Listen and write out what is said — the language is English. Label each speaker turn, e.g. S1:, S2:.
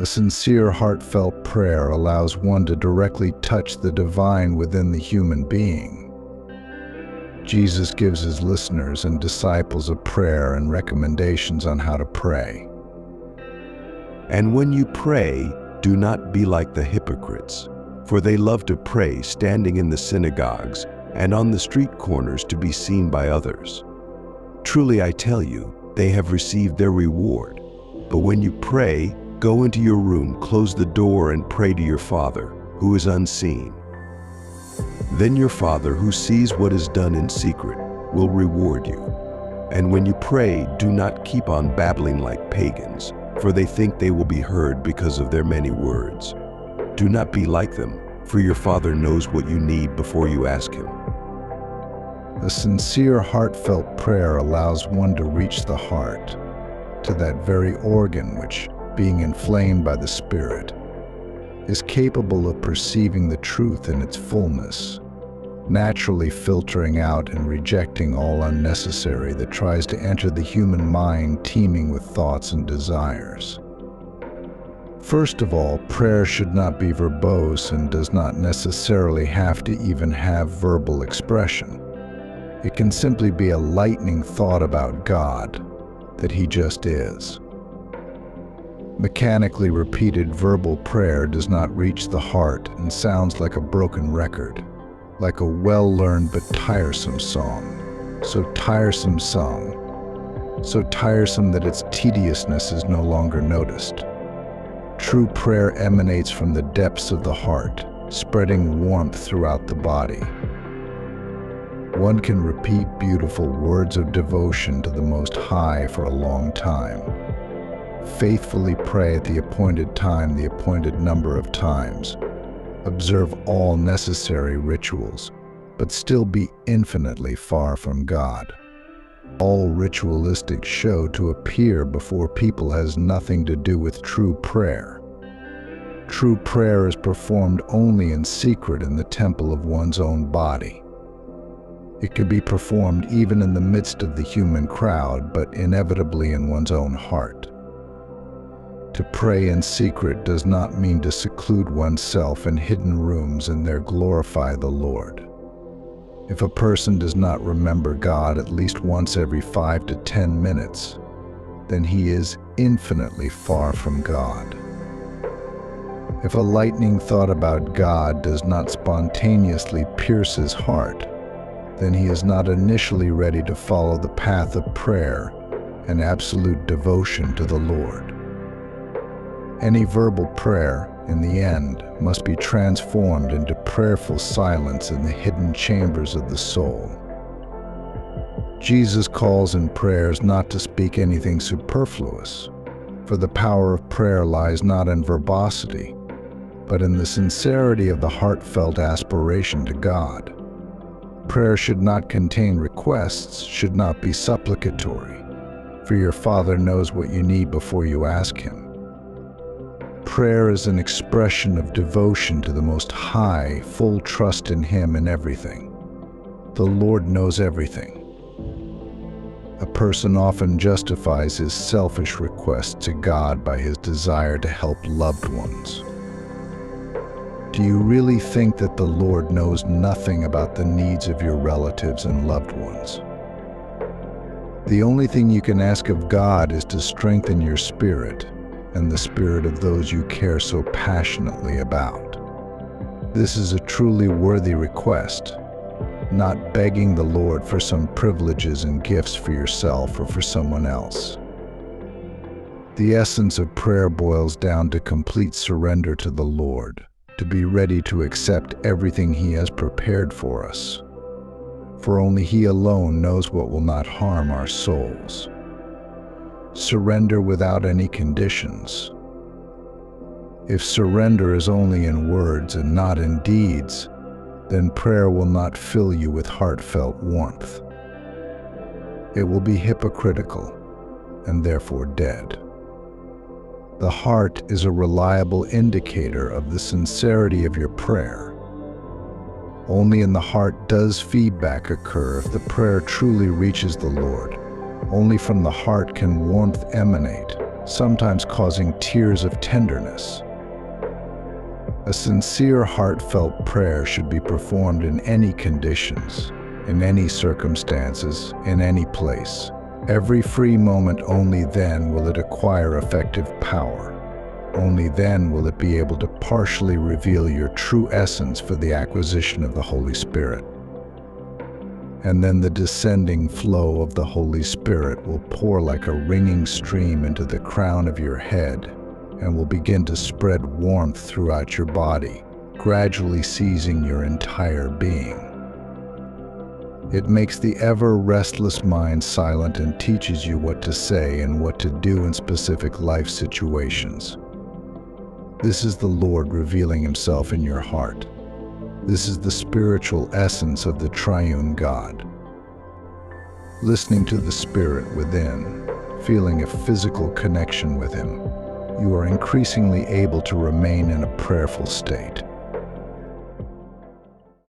S1: A sincere, heartfelt prayer allows one to directly touch the divine within the human being. Jesus gives his listeners and disciples a prayer and recommendations on how to pray.
S2: And when you pray, do not be like the hypocrites, for they love to pray standing in the synagogues and on the street corners to be seen by others. Truly I tell you, they have received their reward. But when you pray, go into your room, close the door, and pray to your Father, who is unseen. Then your Father, who sees what is done in secret, will reward you. And when you pray, do not keep on babbling like pagans, for they think they will be heard because of their many words. Do not be like them, for your Father knows what you need before you ask him.
S1: A sincere, heartfelt prayer allows one to reach the heart, to that very organ which, being inflamed by the Spirit, is capable of perceiving the truth in its fullness, naturally filtering out and rejecting all unnecessary that tries to enter the human mind teeming with thoughts and desires. First of all, prayer should not be verbose and does not necessarily have to even have verbal expression. It can simply be a lightning thought about God, that he just is. Mechanically repeated verbal prayer does not reach the heart and sounds like a broken record, like a well-learned but tiresome song, so tiresome sung, so tiresome that its tediousness is no longer noticed. True prayer emanates from the depths of the heart, spreading warmth throughout the body. One can repeat beautiful words of devotion to the Most High for a long time. Faithfully pray at the appointed time, the appointed number of times. Observe all necessary rituals, but still be infinitely far from God. All ritualistic show to appear before people has nothing to do with true prayer. True prayer is performed only in secret in the temple of one's own body. It can be performed even in the midst of the human crowd, but inevitably in one's own heart. To pray in secret does not mean to seclude oneself in hidden rooms and there glorify the Lord. If a person does not remember God at least once every 5 to 10 minutes, then he is infinitely far from God. If a lightning thought about God does not spontaneously pierce his heart, then he is not initially ready to follow the path of prayer and absolute devotion to the Lord. Any verbal prayer, in the end, must be transformed into prayerful silence in the hidden chambers of the soul. Jesus calls in prayers not to speak anything superfluous, for the power of prayer lies not in verbosity, but in the sincerity of the heartfelt aspiration to God. Prayer should not contain requests, should not be supplicatory, for your Father knows what you need before you ask him. Prayer is an expression of devotion to the Most High, full trust in him in everything. The Lord knows everything. A person often justifies his selfish request to God by his desire to help loved ones. Do you really think that the Lord knows nothing about the needs of your relatives and loved ones? The only thing you can ask of God is to strengthen your spirit and the spirit of those you care so passionately about. This is a truly worthy request, not begging the Lord for some privileges and gifts for yourself or for someone else. The essence of prayer boils down to complete surrender to the Lord, to be ready to accept everything he has prepared for us. For only he alone knows what will not harm our souls. Surrender without any conditions. If surrender is only in words and not in deeds, then prayer will not fill you with heartfelt warmth. It will be hypocritical and therefore dead. The heart is a reliable indicator of the sincerity of your prayer. Only in the heart does feedback occur if the prayer truly reaches the Lord. Only from the heart can warmth emanate sometimes causing tears of tenderness. A sincere, heartfelt prayer should be performed in any conditions, in any circumstances, in any place. Every free moment, only then will it acquire effective power. Only then will it be able to partially reveal your true essence for the acquisition of the Holy Spirit. And then the descending flow of the Holy Spirit will pour like a ringing stream into the crown of your head and will begin to spread warmth throughout your body, gradually seizing your entire being. It makes the ever-restless mind silent and teaches you what to say and what to do in specific life situations. This is the Lord revealing Himself in your heart. This is the spiritual essence of the triune God. Listening to the Spirit within, feeling a physical connection with Him, you are increasingly able to remain in a prayerful state.